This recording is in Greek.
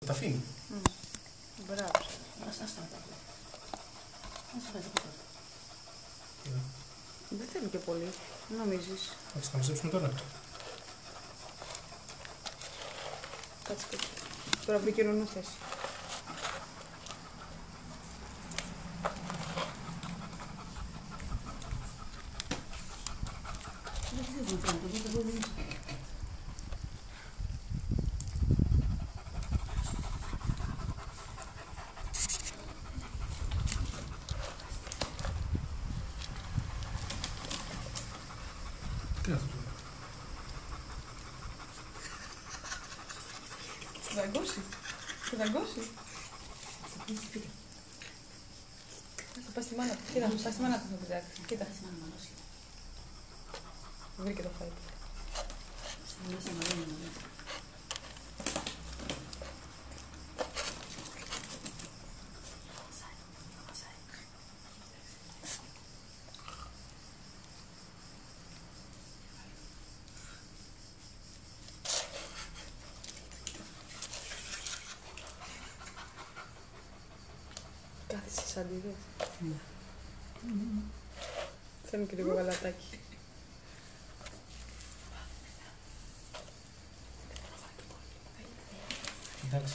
Τα αφήνει. Μπράβο. Ας τα μετά. Ας τα μετά. Δεν θέλει και πολύ. Νομίζεις. Θα τα μαζέψουμε τώρα. Κάτσε. Τώρα μπήκε νονού θέση. Δεν ξέρω, το δείτε. Τι είναι αυτό? Θα δαγκώσει. Θα δαγκώσει. Θα πάει στη μάνα του. Κοίτα, θα πάει στη μάνα του να πηδάξει. Κοίτα. Βρήκε το φάι. Κάθεσαι σαν αντίδες. Θέλω και λίγο γαλατάκι. Εντάξει,